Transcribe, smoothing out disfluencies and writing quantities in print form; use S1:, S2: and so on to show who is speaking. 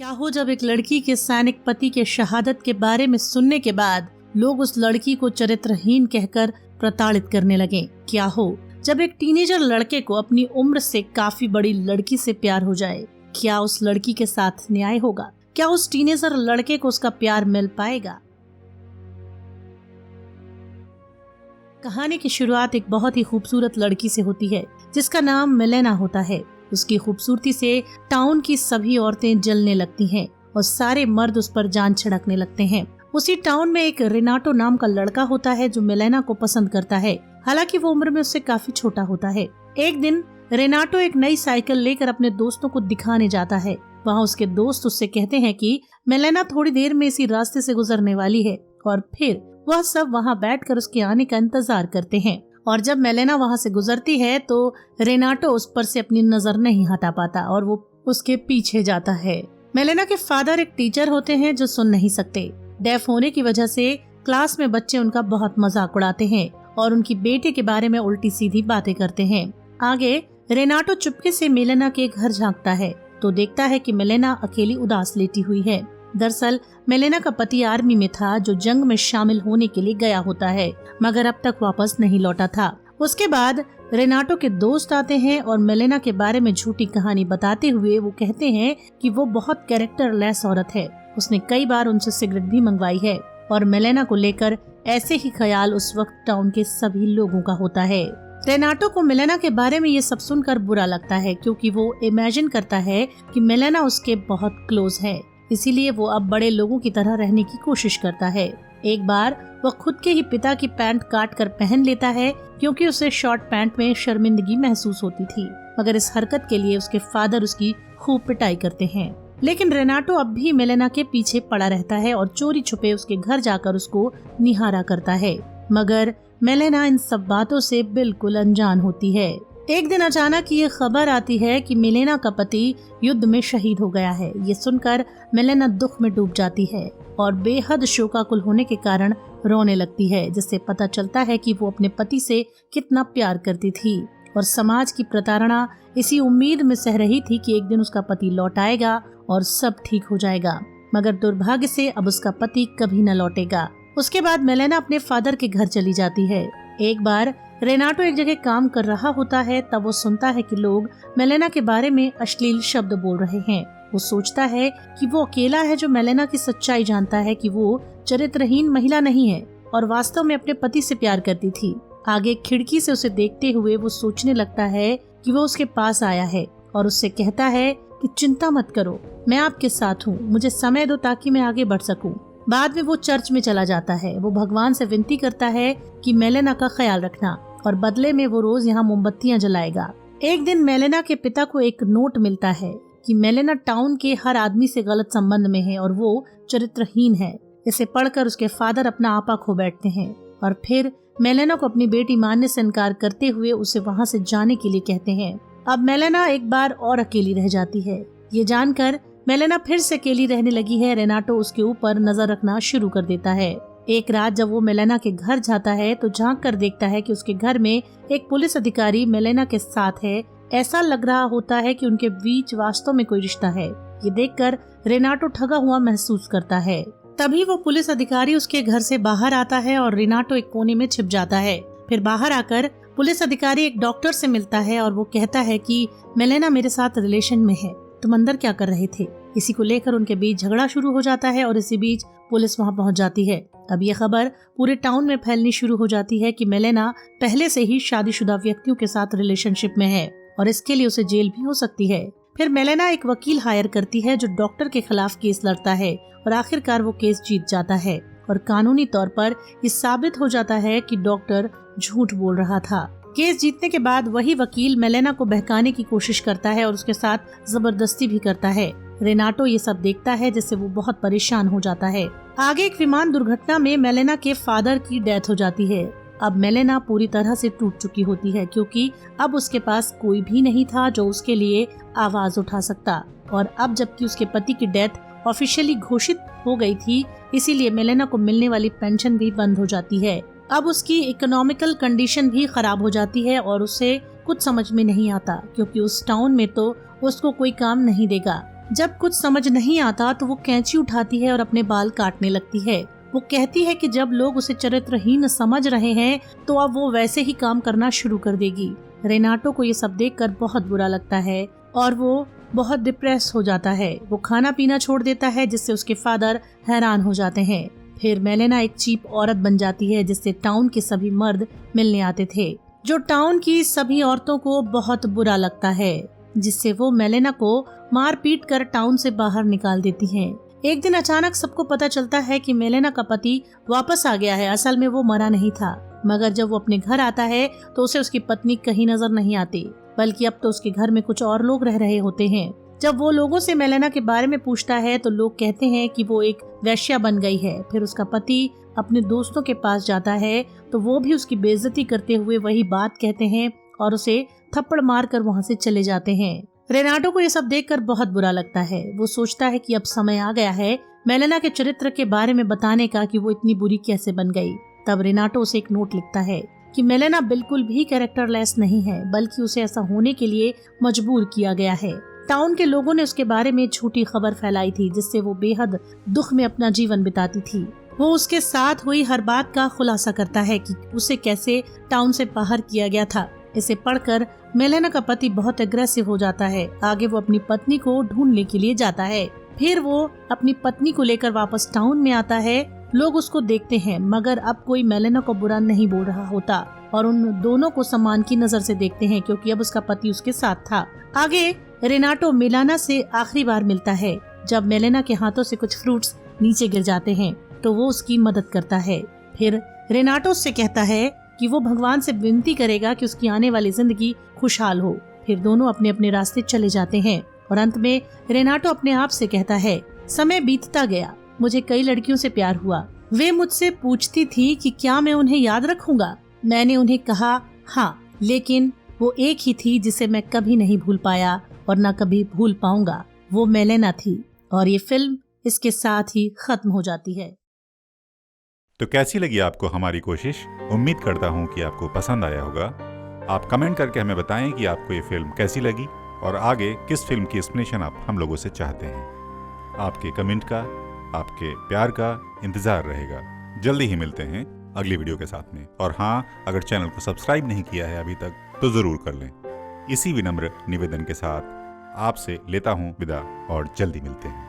S1: क्या हो जब एक लड़की के सैनिक पति के शहादत के बारे में सुनने के बाद लोग उस लड़की को चरित्रहीन कहकर प्रताड़ित करने लगे। क्या हो जब एक टीनेजर लड़के को अपनी उम्र से काफी बड़ी लड़की से प्यार हो जाए। क्या उस लड़की के साथ न्याय होगा? क्या उस टीनेजर लड़के को उसका प्यार मिल पाएगा? कहानी की शुरुआत एक बहुत ही खूबसूरत लड़की से होती है जिसका नाम मिलेना होता है। उसकी खूबसूरती से टाउन की सभी औरतें जलने लगती हैं और सारे मर्द उस पर जान छिड़कने लगते हैं। उसी टाउन में एक रेनाटो नाम का लड़का होता है जो मिलेना को पसंद करता है, हालांकि वो उम्र में उससे काफी छोटा होता है। एक दिन रेनाटो एक नई साइकिल लेकर अपने दोस्तों को दिखाने जाता है। वहाँ उसके दोस्त उससे कहते हैं कि मिलेना थोड़ी देर में इसी रास्ते से गुजरने वाली है और फिर वह सब वहाँ बैठकर उसके आने का इंतजार करते हैं। और जब मिलेना वहाँ से गुजरती है तो रेनाटो उस पर से अपनी नजर नहीं हटा पाता और वो उसके पीछे जाता है। मिलेना के फादर एक टीचर होते हैं जो सुन नहीं सकते। डेफ होने की वजह से क्लास में बच्चे उनका बहुत मजाक उड़ाते हैं और उनकी बेटे के बारे में उल्टी सीधी बातें करते हैं। आगे रेनाटो चुपके से मिलेना के घर झांकता है तो देखता है कि मिलेना अकेली उदास लेटी हुई है। दरअसल मिलेना का पति आर्मी में था जो जंग में शामिल होने के लिए गया होता है, मगर अब तक वापस नहीं लौटा था। उसके बाद रेनाटो के दोस्त आते हैं और मिलेना के बारे में झूठी कहानी बताते हुए वो कहते हैं कि वो बहुत कैरेक्टरलेस औरत है। उसने कई बार उनसे सिगरेट भी मंगवाई है और मिलेना को लेकर ऐसे ही ख्याल उस वक्त टाउन के सभी लोगों का होता है। रेनाटो को मिलेना के बारे में ये सब सुनकर बुरा लगता है क्योंकि वो इमेजिन करता है कि मिलेना उसके बहुत क्लोज है, इसीलिए वो अब बड़े लोगों की तरह रहने की कोशिश करता है। एक बार वो खुद के ही पिता की पैंट काट कर पहन लेता है क्योंकि उसे शॉर्ट पैंट में शर्मिंदगी महसूस होती थी, मगर इस हरकत के लिए उसके फादर उसकी खूब पिटाई करते हैं। लेकिन रेनाटो अब भी मिलेना के पीछे पड़ा रहता है और चोरी छुपे उसके घर जाकर उसको निहारा करता है, मगर मिलेना इन सब बातों से बिल्कुल अनजान होती है। एक दिन अचानक ये खबर आती है कि मिलेना का पति युद्ध में शहीद हो गया है। ये सुनकर मिलेना दुख में डूब जाती है और बेहद शोकाकुल होने के कारण रोने लगती है, जिससे पता चलता है कि वो अपने पति से कितना प्यार करती थी और समाज की प्रताड़ना इसी उम्मीद में सह रही थी कि एक दिन उसका पति लौट आएगा और सब ठीक हो जाएगा, मगर दुर्भाग्य से अब उसका पति कभी न लौटेगा। उसके बाद मिलेना अपने फादर के घर चली जाती है। एक बार रेनाटो एक जगह काम कर रहा होता है, तब वो सुनता है कि लोग मिलेना के बारे में अश्लील शब्द बोल रहे हैं। वो सोचता है कि वो अकेला है जो मिलेना की सच्चाई जानता है कि वो चरित्रहीन महिला नहीं है और वास्तव में अपने पति से प्यार करती थी। आगे खिड़की से उसे देखते हुए वो सोचने लगता है कि वो उसके पास आया है और उससे कहता है कि चिंता मत करो, मैं आपके साथ हूँ, मुझे समय दो ताकि मैं आगे बढ़ सकूं। बाद में वो चर्च में चला जाता है। वो भगवान से विनती करता है कि मिलेना का ख्याल रखना और बदले में वो रोज यहाँ मोमबत्तियाँ जलाएगा। एक दिन मिलेना के पिता को एक नोट मिलता है कि मिलेना टाउन के हर आदमी से गलत संबंध में है और वो चरित्रहीन है। इसे पढ़कर उसके फादर अपना आपा खो बैठते हैं और फिर मिलेना को अपनी बेटी मानने से इनकार करते हुए उसे वहाँ से जाने के लिए कहते हैं। अब मिलेना एक बार और अकेली रह जाती है। ये जानकर मिलेना फिर से अकेली रहने लगी है। रेनाटो उसके ऊपर नजर रखना शुरू कर देता है। एक रात जब वो मिलेना के घर जाता है तो झांक कर देखता है कि उसके घर में एक पुलिस अधिकारी मिलेना के साथ है। ऐसा लग रहा होता है कि उनके बीच वास्तव में कोई रिश्ता है। ये देखकर रेनाटो ठगा हुआ महसूस करता है। तभी वो पुलिस अधिकारी उसके घर से बाहर आता है और रेनाटो एक कोने में छिप जाता है। फिर बाहर आकर पुलिस अधिकारी एक डॉक्टर से मिलता है और वो कहता है कि मिलेना मेरे साथ रिलेशन में है, तुम अंदर क्या कर रहे थे? इसी को लेकर उनके बीच झगड़ा शुरू हो जाता है और इसी बीच पुलिस वहां पहुंच जाती है। अब ये खबर पूरे टाउन में फैलनी शुरू हो जाती है कि मिलेना पहले से ही शादीशुदा व्यक्तियों के साथ रिलेशनशिप में है और इसके लिए उसे जेल भी हो सकती है। फिर मिलेना एक वकील हायर करती है जो डॉक्टर के खिलाफ केस लड़ता है और आखिरकार वो केस जीत जाता है और कानूनी तौर पर ये साबित हो जाता है कि डॉक्टर झूठ बोल रहा था। केस जीतने के बाद वही वकील मिलेना को बहकाने की कोशिश करता है और उसके साथ जबरदस्ती भी करता है। रेनाटो ये सब देखता है जिससे वो बहुत परेशान हो जाता है। आगे एक विमान दुर्घटना में मिलेना के फादर की डेथ हो जाती है। अब मिलेना पूरी तरह से टूट चुकी होती है क्योंकि अब उसके पास कोई भी नहीं था जो उसके लिए आवाज उठा सकता और अब जबकि उसके पति की डेथ ऑफिशियली घोषित हो गई थी, इसीलिए मिलेना को मिलने वाली पेंशन भी बंद हो जाती है। अब उसकी इकोनॉमिकल कंडीशन भी खराब हो जाती है और उसे कुछ समझ में नहीं आता क्योंकि उस टाउन में तो उसको कोई काम नहीं देगा। जब कुछ समझ नहीं आता तो वो कैंची उठाती है और अपने बाल काटने लगती है। वो कहती है कि जब लोग उसे चरित्रहीन समझ रहे हैं तो अब वो वैसे ही काम करना शुरू कर देगी। रेनाटो को ये सब देखकर बहुत बुरा लगता है और वो बहुत डिप्रेस हो जाता है। वो खाना पीना छोड़ देता है जिससे उसके फादर हैरान हो जाते हैं। फिर मेलेना एक चीप औरत बन जाती है जिससे टाउन के सभी मर्द मिलने आते थे, जो टाउन की सभी औरतों को बहुत बुरा लगता है, जिससे वो मेलेना को मार पीट कर टाउन से बाहर निकाल देती हैं। एक दिन अचानक सबको पता चलता है कि मेलेना का पति वापस आ गया है। असल में वो मरा नहीं था, मगर जब वो अपने घर आता है तो उसे उसकी पत्नी कहीं नजर नहीं आती, बल्कि अब तो उसके घर में कुछ और लोग रह रहे होते हैं। जब वो लोगों से मेलेना के बारे में पूछता है तो लोग कहते हैं कि वो एक वेश्या बन गई है। फिर उसका पति अपने दोस्तों के पास जाता है तो वो भी उसकी बेइज्जती करते हुए वही बात कहते हैं और उसे थप्पड़ मार कर वहाँ से चले जाते हैं। रेनाटो को ये सब देखकर बहुत बुरा लगता है। वो सोचता है कि अब समय आ गया है मेलेना के चरित्र के बारे में बताने का कि वो इतनी बुरी कैसे बन गई। तब रेनाटो उसे एक नोट लिखता है कि मेलेना बिल्कुल भी कैरेक्टरलेस नहीं है, बल्कि उसे ऐसा होने के लिए मजबूर किया गया है। टाउन के लोगों ने उसके बारे में झूठी खबर फैलाई थी जिससे वो बेहद दुख में अपना जीवन बिताती थी। वो उसके साथ हुई हर बात का खुलासा करता है कि उसे कैसे टाउन से बाहर किया गया था। इसे पढ़कर मेलेना का पति बहुत एग्रेसिव हो जाता है। आगे वो अपनी पत्नी को ढूंढने के लिए जाता है। फिर वो अपनी पत्नी को लेकर वापस टाउन में आता है। लोग उसको देखते हैं, मगर अब कोई मेलेना को बुरा नहीं बोल रहा होता और उन दोनों को सम्मान की नजर से देखते हैं, क्योंकि अब उसका पति उसके साथ था। आगे रेनाटो मेलेना से आखिरी बार मिलता है। जब मेलेना के हाथों से कुछ फ्रूट्स नीचे गिर जाते हैं तो वो उसकी मदद करता है। फिर रेनाटो से कहता है कि वो भगवान से विनती करेगा कि उसकी आने वाली जिंदगी खुशहाल हो। फिर दोनों अपने अपने रास्ते चले जाते हैं और अंत में रेनाटो अपने आप से कहता है, समय बीतता गया, मुझे कई लड़कियों से प्यार हुआ। वे मुझसे पूछती थी कि क्या मैं उन्हें याद रखूंगा। मैंने उन्हें कहा हाँ, लेकिन वो एक ही थी जिसे मैं कभी नहीं भूल पाया और न कभी भूल पाऊंगा। वो मेलेना थी। और ये फिल्म इसके साथ ही खत्म हो जाती है।
S2: तो कैसी लगी आपको हमारी कोशिश? उम्मीद करता हूँ कि आपको पसंद आया होगा। आप कमेंट करके हमें बताएं कि आपको ये फिल्म कैसी लगी और आगे किस फिल्म की एक्सप्लेनेशन आप हम लोगों से चाहते हैं। आपके कमेंट का, आपके प्यार का इंतजार रहेगा। जल्दी ही मिलते हैं अगली वीडियो के साथ में। और हाँ, अगर चैनल को सब्सक्राइब नहीं किया है अभी तक तो ज़रूर कर लें। इसी विनम्र निवेदन के साथ आपसे लेता हूँ विदा और जल्दी मिलते हैं।